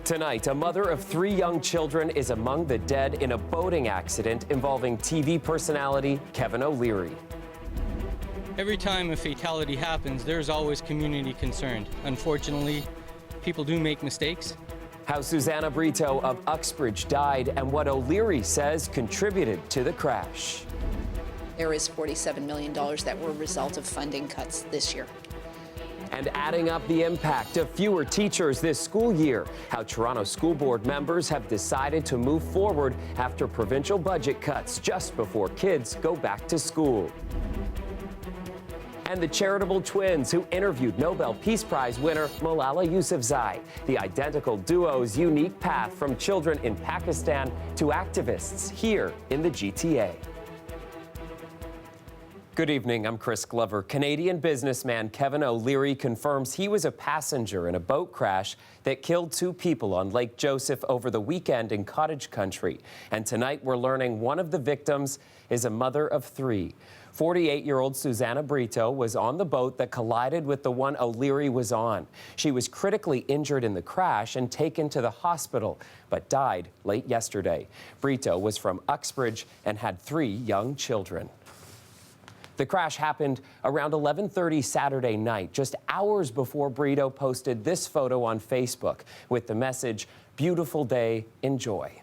Tonight, a mother of 3 young children is among the dead in a boating accident involving TV personality Kevin O'Leary. Every time a fatality happens, there's always community concern. Unfortunately, people do make mistakes. How Susanna Brito of Uxbridge died and what O'Leary says contributed to the crash. There is $47 million that were a result of funding cuts this year. And adding up the impact of fewer teachers this school year, how Toronto School Board members have decided to move forward after provincial budget cuts just before kids go back to school. And the charitable twins who interviewed Nobel Peace Prize winner Malala Yousafzai, the identical duo's unique path from children in Pakistan to activists here in the GTA. Good evening, I'm Chris Glover. Canadian businessman Kevin O'Leary confirms he was a passenger in a boat crash that killed 2 people on Lake Joseph over the weekend in Cottage Country. And tonight we're learning one of the victims is a mother of 3. 48-year-old Susanna Brito was on the boat that collided with the one O'Leary was on. She was critically injured in the crash and taken to the hospital, but died late yesterday. Brito was from Uxbridge and had 3 young children. The crash happened around 11:30 Saturday night, just hours before Brito posted this photo on Facebook with the message, "Beautiful day, enjoy."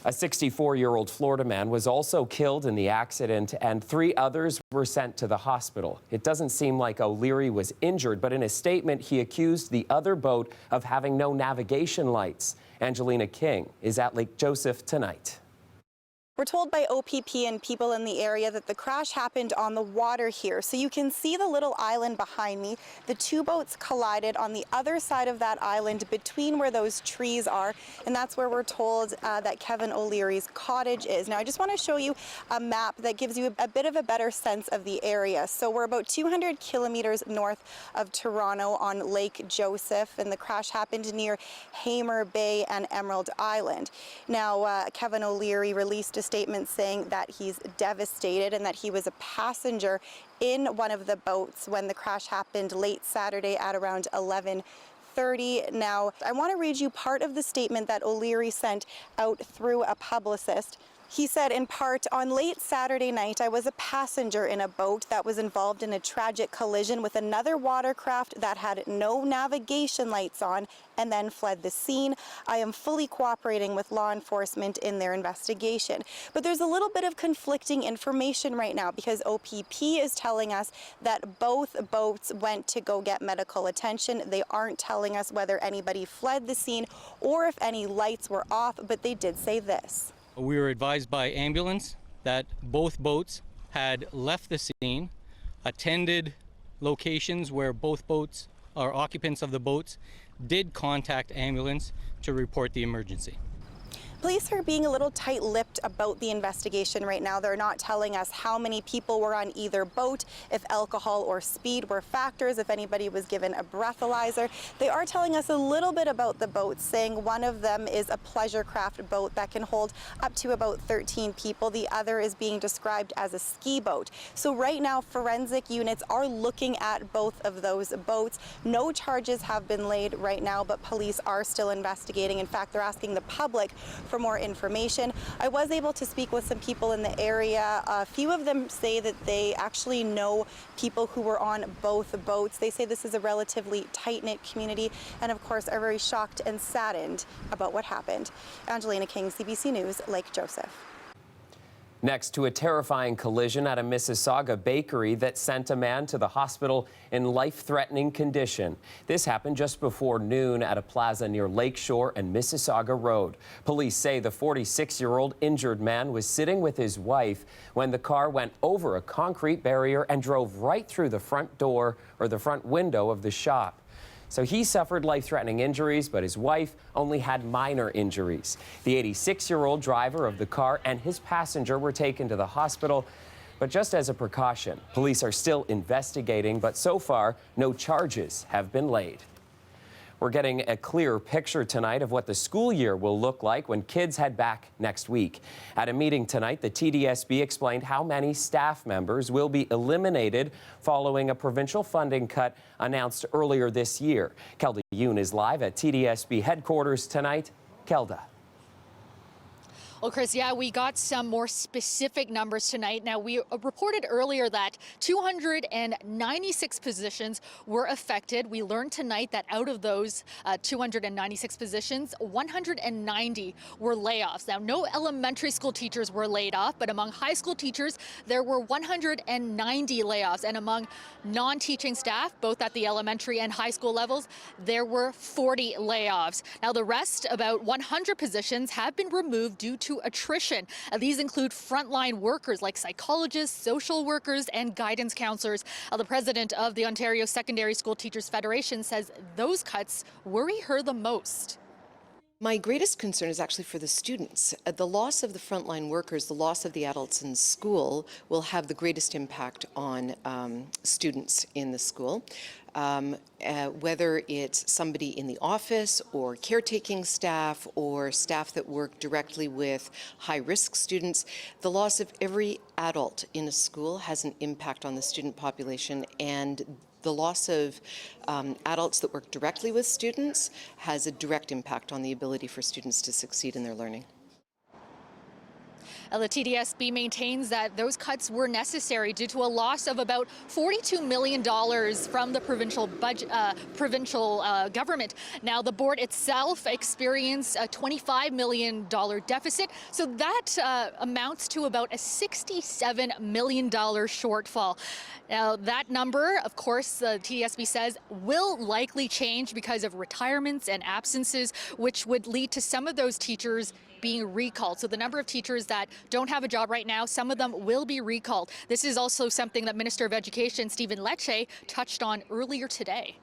A 64-year-old Florida man was also killed in the accident, and 3 others were sent to the hospital. It doesn't seem like O'Leary was injured, but in a statement, he accused the other boat of having no navigation lights. Angelina King is at Lake Joseph tonight. We're told by OPP and people in the area that the crash happened on the water here. So you can see the little island behind me. The 2 boats collided on the other side of that island between where those trees are. And that's where we're told that Kevin O'Leary's cottage is. Now, I just want to show you a map that gives you a bit of a better sense of the area. So we're about 200 kilometers north of Toronto on Lake Joseph, and the crash happened near Hamer Bay and Emerald Island. Now, Kevin O'Leary released a statement saying that he's devastated and that he was a passenger in one of the boats when the crash happened late Saturday at around 11:30. Now, I want to read you part of the statement that O'Leary sent out through a publicist. He said, in part, on late Saturday night, I was a passenger in a boat that was involved in a tragic collision with another watercraft that had no navigation lights on and then fled the scene. I am fully cooperating with law enforcement in their investigation. But there's a little bit of conflicting information right now because OPP is telling us that both boats went to go get medical attention. They aren't telling us whether anybody fled the scene or if any lights were off, but they did say this. We were advised by ambulance that both boats had left the scene, attended locations where both boats or occupants of the boats did contact ambulance to report the emergency. Police are being a little tight-lipped about the investigation right now. They're not telling us how many people were on either boat, if alcohol or speed were factors, if anybody was given a breathalyzer. They are telling us a little bit about the boats, saying one of them is a pleasure craft boat that can hold up to about 13 people. The other is being described as a ski boat. So right now, forensic units are looking at both of those boats. No charges have been laid right now, but police are still investigating. In fact, they're asking the public for more information. I was able to speak with some people in the area. A few of them say that they actually know people who were on both boats. They say this is a relatively tight-knit community and, of course, are very shocked and saddened about what happened. Angelina King, CBC News, Lake Joseph. Next, to a terrifying collision at a Mississauga bakery that sent a man to the hospital in life-threatening condition. This happened just before noon at a plaza near Lakeshore and Mississauga Road. Police say the 46-year-old injured man was sitting with his wife when the car went over a concrete barrier and drove right through the front door or the front window of the shop. So he suffered life-threatening injuries, but his wife only had minor injuries. The 86-year-old driver of the car and his passenger were taken to the hospital, but just as a precaution. Police are still investigating, but so far, no charges have been laid. We're getting a clear picture tonight of what the school year will look like when kids head back next week. At a meeting tonight, the TDSB explained how many staff members will be eliminated following a provincial funding cut announced earlier this year. Kelda Yoon is live at TDSB headquarters tonight. Kelda. Well, Chris, yeah, we got some more specific numbers tonight. Now, we reported earlier that 296 positions were affected. We learned tonight that out of those 296 positions, 190 were layoffs. Now, no elementary school teachers were laid off, but among high school teachers, there were 190 layoffs. And among non-teaching staff, both at the elementary and high school levels, there were 40 layoffs. Now, the rest, about 100 positions, have been removed due to attrition. These include frontline workers like psychologists, social workers, and guidance counselors. The president of the Ontario Secondary School Teachers Federation says those cuts worry her the most. My greatest concern is actually for the students. The loss of the frontline workers, the loss of the adults in school will have the greatest impact on students in the school. Whether it's somebody in the office or caretaking staff or staff that work directly with high-risk students, the loss of every adult in a school has an impact on the student population, and the loss of adults that work directly with students has a direct impact on the ability for students to succeed in their learning. The TDSB maintains that those cuts were necessary due to a loss of about $42 million from the provincial budget, government. Now, the board itself experienced a $25 million deficit, so that amounts to about a $67 million shortfall. Now, that number, of course, the TDSB says, will likely change because of retirements and absences, which would lead to some of those teachers being recalled. So the number of teachers that don't have a job right now, some of them will be recalled. This is also something that Minister of Education Stephen Lecce touched on earlier today.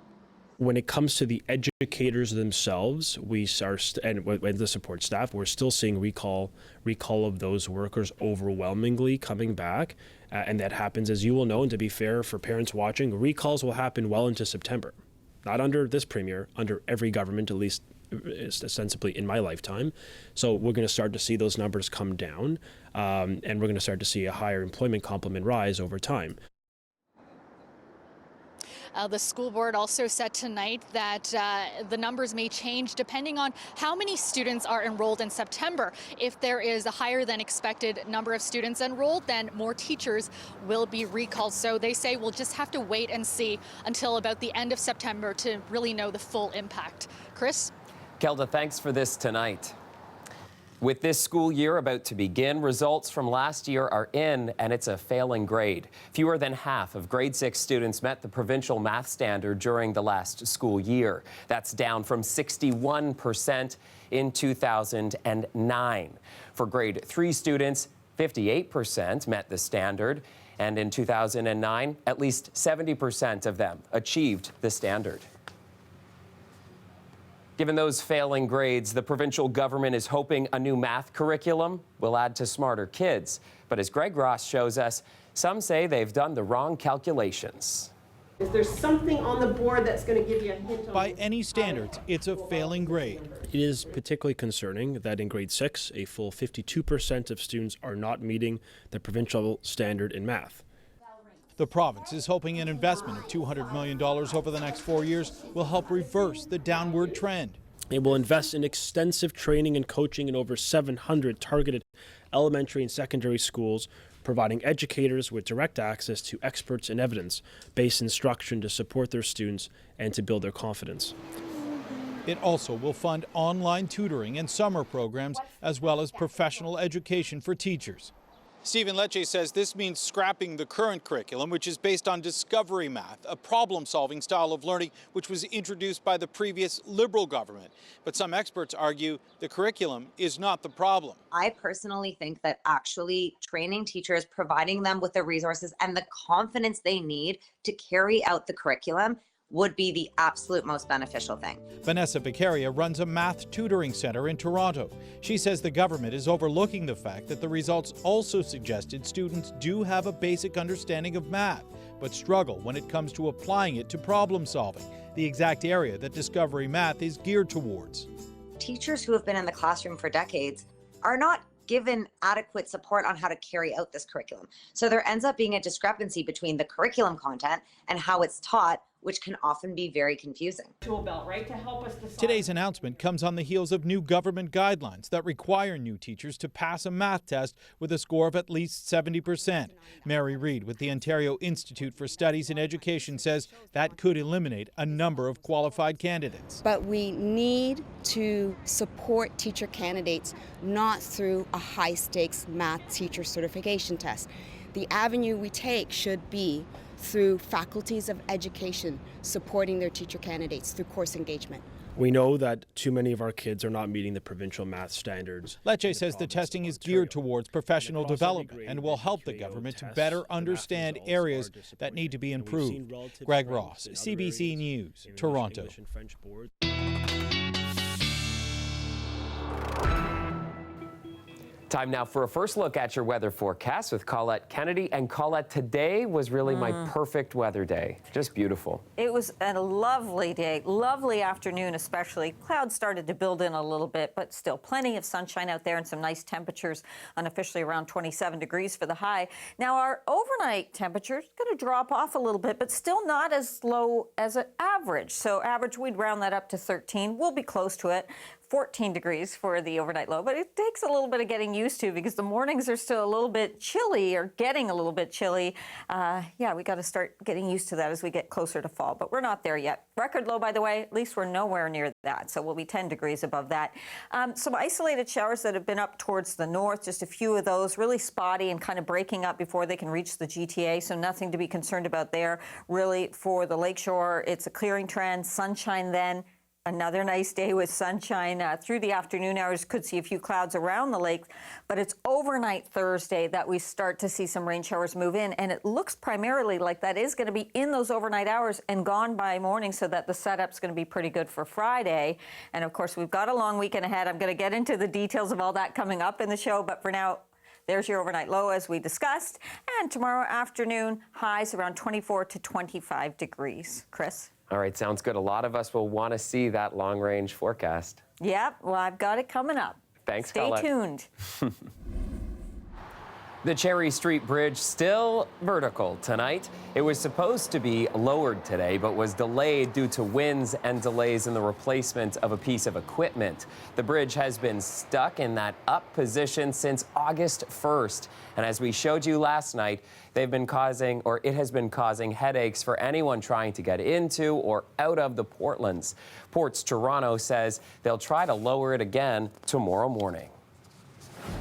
When it comes to the educators themselves, and the support staff, we're still seeing recall of those workers overwhelmingly coming back. And that happens, as you will know, and to be fair for parents watching, recalls will happen well into September. Not under this premier, under every government, at least ostensibly in my lifetime. So we're going to start to see those numbers come down, and we're going to start to see a higher employment complement rise over time. The school board also said tonight that the numbers may change depending on how many students are enrolled in September. If there is a higher than expected number of students enrolled, then more teachers will be recalled. So they say we'll just have to wait and see until about the end of September to really know the full impact. Chris? Kelda, thanks for this tonight. With this school year about to begin, results from last year are in, and it's a failing grade. Fewer than half of grade 6 students met the provincial math standard during the last school year. That's down from 61% in 2009. For grade 3 students, 58% met the standard, and in 2009, at least 70% of them achieved the standard. Given those failing grades, the provincial government is hoping a new math curriculum will add to smarter kids. But as Greg Ross shows us, some say they've done the wrong calculations. Is there something on the board that's going to give you a hint? By any standards, it's a failing grade. It is particularly concerning that in grade 6, a full 52% of students are not meeting the provincial standard in math. The province is hoping an investment of $200 million over the next 4 years will help reverse the downward trend. It will invest in extensive training and coaching in over 700 targeted elementary and secondary schools, providing educators with direct access to experts and evidence-based instruction to support their students and to build their confidence. It also will fund online tutoring and summer programs, as well as professional education for teachers. Stephen Lecce says this means scrapping the current curriculum, which is based on discovery math, a problem-solving style of learning which was introduced by the previous Liberal government. But some experts argue the curriculum is not the problem. I personally think that actually training teachers, providing them with the resources and the confidence they need to carry out the curriculum would be the absolute most beneficial thing. Vanessa Beccaria runs a math tutoring center in Toronto. She says the government is overlooking the fact that the results also suggested students do have a basic understanding of math, but struggle when it comes to applying it to problem solving, the exact area that Discovery Math is geared towards. Teachers who have been in the classroom for decades are not given adequate support on how to carry out this curriculum. So there ends up being a discrepancy between the curriculum content and how it's taught, which can often be very confusing. Tool belt, right, to help us decide. Today's announcement comes on the heels of new government guidelines that require new teachers to pass a math test with a score of at least 70%. Mary Reid with the Ontario Institute for Studies in Education says that could eliminate a number of qualified candidates. But we need to support teacher candidates not through a high-stakes math teacher certification test. The avenue we take should be through faculties of education supporting their teacher candidates through course engagement. We know that too many of our kids are not meeting the provincial math standards. Lecce says the testing is geared towards professional development and will help the government to better understand areas that need to be improved. Greg Ross, CBC News, Toronto. Time now for a first look at your weather forecast with Colette Kennedy. And Colette, today was really my perfect weather day. Just beautiful. It was a lovely day, lovely afternoon especially. Clouds started to build in a little bit, but still plenty of sunshine out there and some nice temperatures, unofficially around 27 degrees for the high. Now our overnight temperature is going to drop off a little bit, but still not as low as an average. So average, we'd round that up to 13. We'll be close to it. 14 degrees for the overnight low, but it takes a little bit of getting used to because the mornings are still a little bit chilly or getting a little bit chilly. Yeah, we got to start getting used to that as we get closer to fall, but we're not there yet. Record low, by the way, at least we're nowhere near that, so we'll be 10 degrees above that. Some isolated showers that have been up towards the north, just a few of those, really spotty and kind of breaking up before they can reach the GTA, so nothing to be concerned about there. Really, for the lakeshore, it's a clearing trend, sunshine then. Another nice day with sunshine through the afternoon hours. Could see a few clouds around the lake, but it's overnight Thursday that we start to see some rain showers move in, and it looks primarily like that is going to be in those overnight hours and gone by morning, so that the setup's going to be pretty good for Friday. And of course, we've got a long weekend ahead. I'm going to get into the details of all that coming up in the show, but for now, there's your overnight low as we discussed. And tomorrow afternoon, highs around 24 to 25 degrees. Chris? All right, sounds good. A lot of us will want to see that long-range forecast. Yep, well, I've got it coming up. Thanks, Stay Colette. tuned. The Cherry Street Bridge still vertical tonight. It was supposed to be lowered today, but was delayed due to winds and delays in the replacement of a piece of equipment. The bridge has been stuck in that up position since August 1st. And as we showed you last night, it has been causing headaches for anyone trying to get into or out of the Portlands. Ports Toronto says they'll try to lower it again tomorrow morning.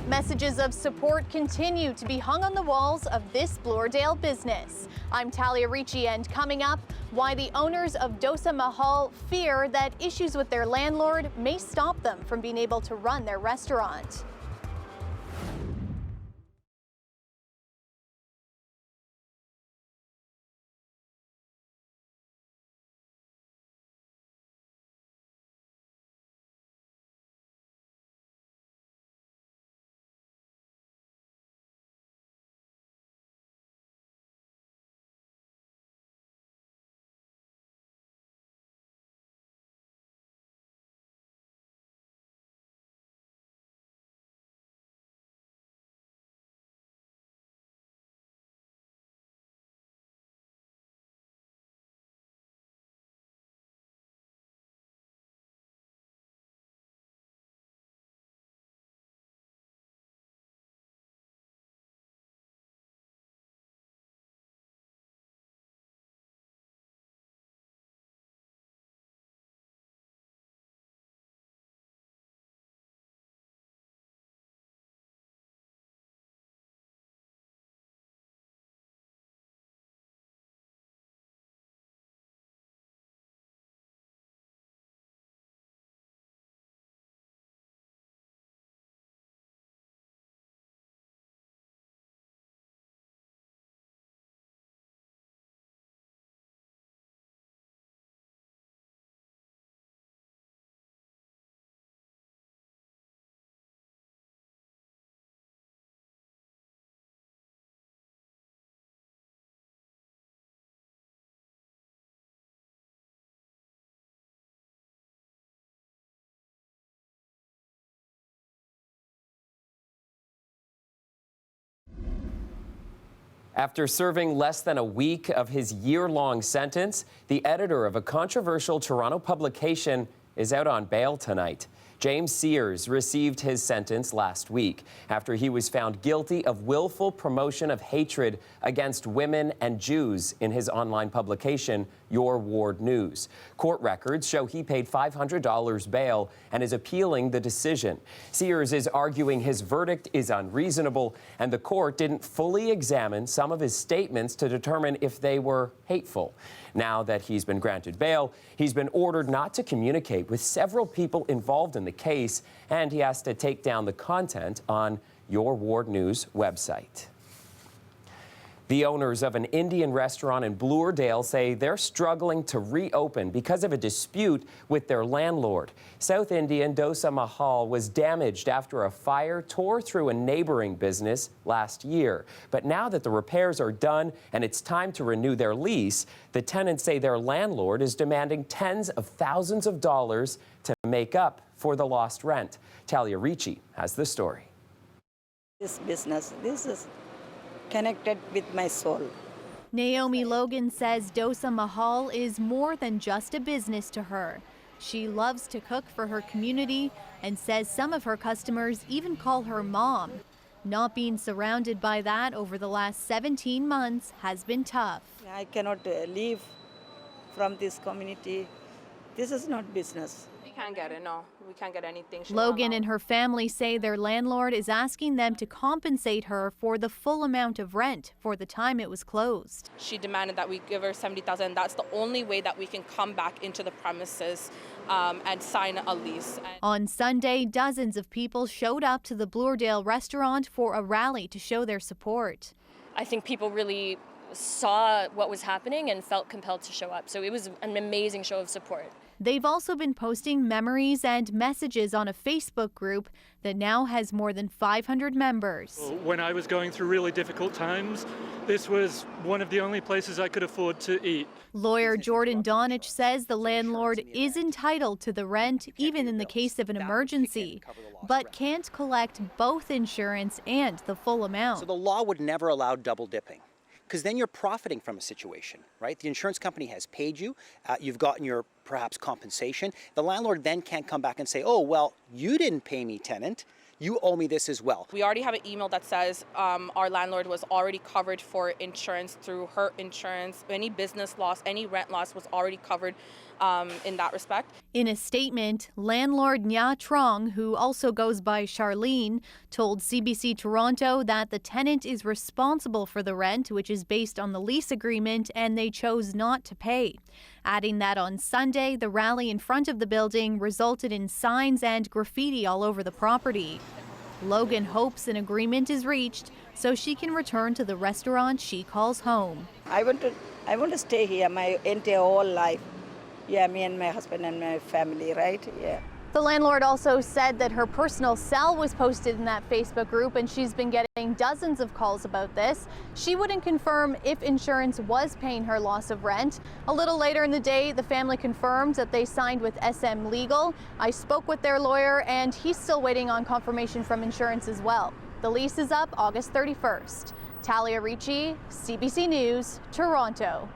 Messages of support continue to be hung on the walls of this Bloordale business. I'm Talia Ricci, and coming up, why the owners of Dosa Mahal fear that issues with their landlord may stop them from being able to run their restaurant. After serving less than a week of his year-long sentence, the editor of a controversial Toronto publication is out on bail tonight. James Sears received his sentence last week after he was found guilty of willful promotion of hatred against women and Jews in his online publication, Your Ward News. Court records show he paid $500 bail and is appealing the decision. Sears is arguing his verdict is unreasonable and the court didn't fully examine some of his statements to determine if they were hateful. Now that he's been granted bail, he's been ordered not to communicate with several people involved in the case, and he has to take down the content on Your Ward News website. The owners of an Indian restaurant in Bloordale say they're struggling to reopen because of a dispute with their landlord. South Indian Dosa Mahal was damaged after a fire tore through a neighboring business last year. But now that the repairs are done and it's time to renew their lease, the tenants say their landlord is demanding tens of thousands of dollars to make up for the lost rent. Talia Ricci has the story. This is connected with my soul. Naomi Logan says Dosa Mahal is more than just a business to her. She loves to cook for her community and says some of her customers even call her mom. Not being surrounded by that over the last 17 months has been tough. I cannot leave from this community. This is not business. We can't get it, no. We can't get anything. Logan and her family say their landlord is asking them to compensate her for the full amount of rent for the time it was closed. She demanded that we give her $70,000. That's the only way that we can come back into the premises and sign a lease. On Sunday, dozens of people showed up to the Bloordale restaurant for a rally to show their support. I think people really saw what was happening and felt compelled to show up. So it was an amazing show of support. They've also been posting memories and messages on a Facebook group that now has more than 500 members. When I was going through really difficult times, this was one of the only places I could afford to eat. Lawyer Jordan Donich says the landlord is entitled to the rent even in the case of an emergency, but can't collect both insurance and the full amount. So the law would never allow double dipping, because then you're profiting from a situation, right? The insurance company has paid you, you've gotten your perhaps compensation. The landlord then can't come back and say, oh, well, you didn't pay me, tenant. You owe me this as well. We already have an email that says our landlord was already covered for insurance through her insurance. Any business loss, any rent loss was already covered in that respect. In a statement, landlord Nya Trong, who also goes by Charlene, told CBC Toronto that the tenant is responsible for the rent, which is based on the lease agreement, and they chose not to pay. Adding that on Sunday, the rally in front of the building resulted in signs and graffiti all over the property. Logan hopes an agreement is reached so she can return to the restaurant she calls home. I want to stay here my entire whole life. Yeah, me and my husband and my family, right? Yeah. The landlord also said that her personal cell was posted in that Facebook group and she's been getting dozens of calls about this. She wouldn't confirm if insurance was paying her loss of rent. A little later in the day, the family confirmed that they signed with SM Legal. I spoke with their lawyer and he's still waiting on confirmation from insurance as well. The lease is up August 31st. Talia Ricci, CBC News, Toronto.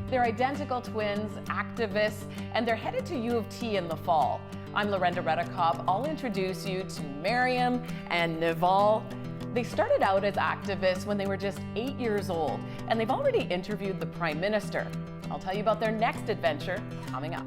They're identical twins, activists, and they're headed to U of T in the fall. I'm Lorenda Redekop. I'll introduce you to Miriam and Naval. They started out as activists when they were just 8 years old, and they've already interviewed the Prime Minister. I'll tell you about their next adventure coming up.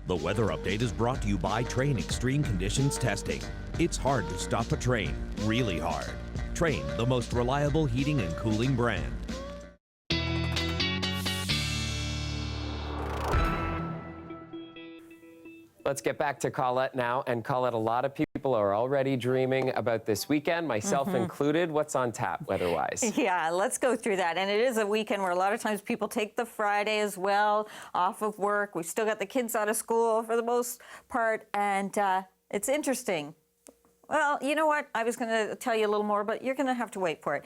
The weather update is brought to you by Train Extreme Conditions Testing. It's hard to stop a train, really hard. Train, the most reliable heating and cooling brand. Let's get back to Colette now. And Colette, a lot of people are already dreaming about this weekend, myself included. What's on tap weather-wise? Yeah, let's go through that. And it is a weekend where a lot of times people take the Friday as well off of work. We've still got the kids out of school for the most part. And it's interesting. Well, you know what? I was going to tell you a little more, but you're going to have to wait for it.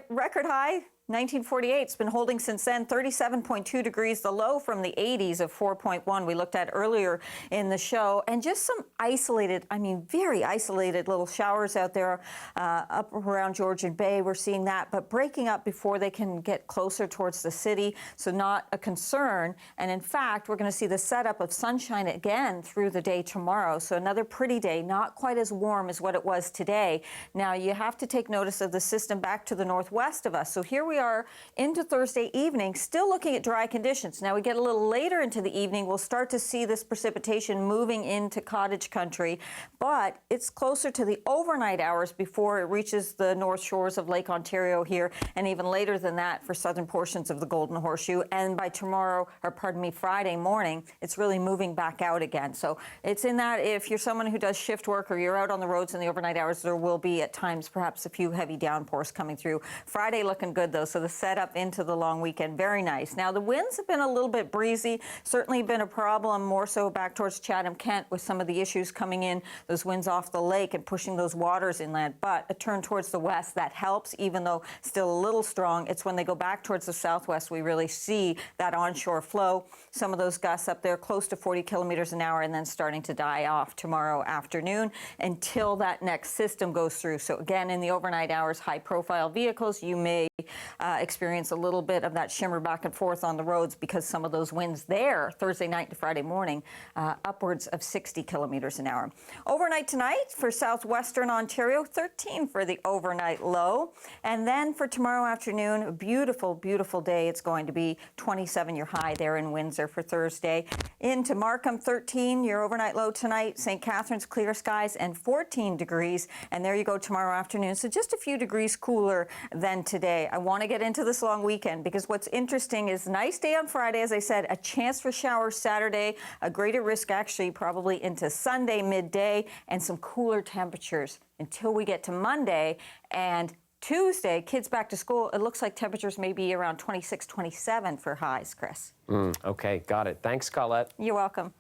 Record high. 1948, it's been holding since then, 37.2 degrees, the low from the 80s of 4.1 we looked at earlier in the show, and just some isolated, I mean, very isolated little showers out there up around Georgian Bay. We're seeing that, but breaking up before they can get closer towards the city, so not a concern. And in fact, we're going to see the setup of sunshine again through the day tomorrow, so another pretty day, not quite as warm as what it was today. Now, you have to take notice of the system back to the northwest of us. So here we are into Thursday evening, still looking at dry conditions. Now we get a little later into the evening, we'll start to see this precipitation moving into cottage country, but it's closer to the overnight hours before it reaches the north shores of Lake Ontario here, and even later than that for southern portions of the Golden Horseshoe. And by tomorrow, or pardon me, Friday morning, it's really moving back out again. So it's in that if you're someone who does shift work or you're out on the roads in the overnight hours, there will be at times perhaps a few heavy downpours coming through. Friday looking good though, so the setup into the long weekend, very nice. Now the winds have been a little bit breezy, certainly been a problem more so back towards Chatham-Kent with some of the issues coming in, those winds off the lake and pushing those waters inland. But a turn towards the west, that helps, even though still a little strong. It's when they go back towards the southwest we really see that onshore flow. Some of those gusts up there close to 40 kilometers an hour and then starting to die off tomorrow afternoon until that next system goes through. So again, in the overnight hours, high profile vehicles, you may experience a little bit of that shimmer back and forth on the roads because some of those winds there Thursday night to Friday morning upwards of 60 kilometers an hour. Overnight tonight for southwestern Ontario, 13 for the overnight low. And then for tomorrow afternoon, a beautiful, beautiful day. It's going to be 27 your high there in Windsor for Thursday. Into Markham, 13 your overnight low tonight. St. Catharines, clear skies and 14 degrees. And there you go tomorrow afternoon. So just a few degrees cooler than today. I want to get into this long weekend because what's interesting is nice day on Friday, as I said, a chance for showers Saturday, a greater risk actually probably into Sunday midday, and some cooler temperatures until we get to Monday and Tuesday, kids back to school. It looks like temperatures may be around 26, 27 for highs, Chris. Okay, got it. Thanks, Colette. You're welcome.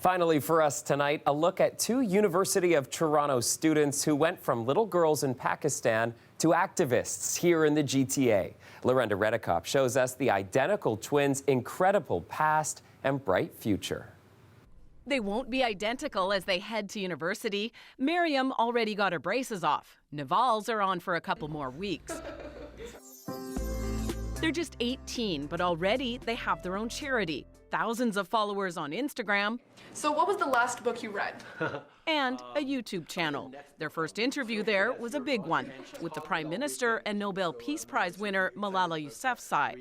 Finally for us tonight, a look at two University of Toronto students who went from little girls in Pakistan to activists here in the GTA. Lorenda Redekop shows us the identical twins' incredible past and bright future. They won't be identical as they head to university. Miriam already got her braces off. Naval's are on for a couple more weeks. They're just 18, but already they have their own charity. Thousands of followers on Instagram. So what was the last book you read? And a YouTube channel. Their first interview there was a big one, with the Prime Minister and Nobel Peace Prize winner Malala Yousafzai.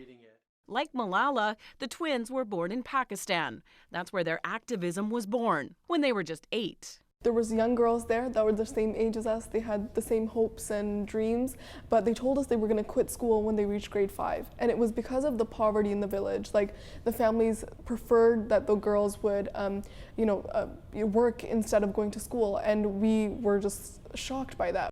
Like Malala, the twins were born in Pakistan. That's where their activism was born, when they were just 8. There was young girls there that were the same age as us. They had the same hopes and dreams, but they told us they were going to quit school when they reached grade 5. And it was because of the poverty in the village. Like, the families preferred that the girls would, work instead of going to school. And we were just shocked by that.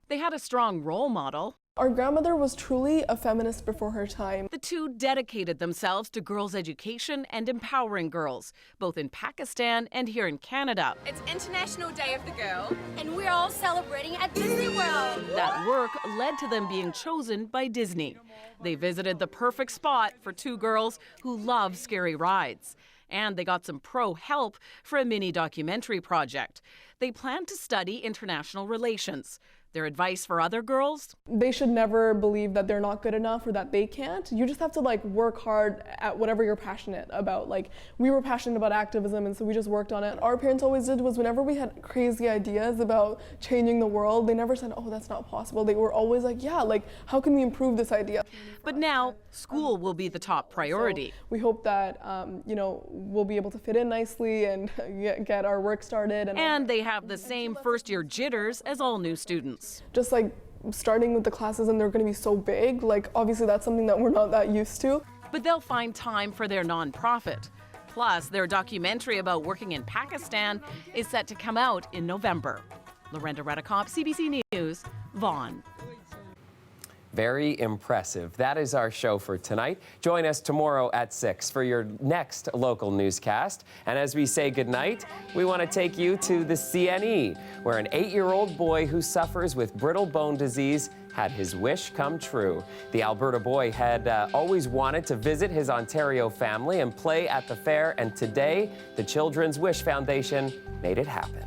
They had a strong role model. Our grandmother was truly a feminist before her time. The two dedicated themselves to girls' education and empowering girls, both in Pakistan and here in Canada. It's International Day of the Girl, and we're all celebrating at Disney World. That work led to them being chosen by Disney. They visited the perfect spot for two girls who love scary rides. And they got some pro help for a mini documentary project. They plan to study international relations. Their advice for other girls? They should never believe that they're not good enough or that they can't. You just have to work hard at whatever you're passionate about. We were passionate about activism, and so we just worked on it. Our parents always did was whenever we had crazy ideas about changing the world, they never said, oh, that's not possible. They were always like, yeah, how can we improve this idea? But now school will be the top priority. So we hope that, we'll be able to fit in nicely and get our work started. And they have the same first-year jitters as all new students. Just starting with the classes, and they're going to be so big, obviously that's something that we're not that used to. But they'll find time for their nonprofit. Plus, their documentary about working in Pakistan is set to come out in November. Lorenda Redekop, CBC News, Vaughan. Very impressive. That is our show for tonight. Join us tomorrow at 6 for your next local newscast. And as we say goodnight, we want to take you to the CNE, where an 8-year-old boy who suffers with brittle bone disease had his wish come true. The Alberta boy had always wanted to visit his Ontario family and play at the fair, and today the Children's Wish Foundation made it happen.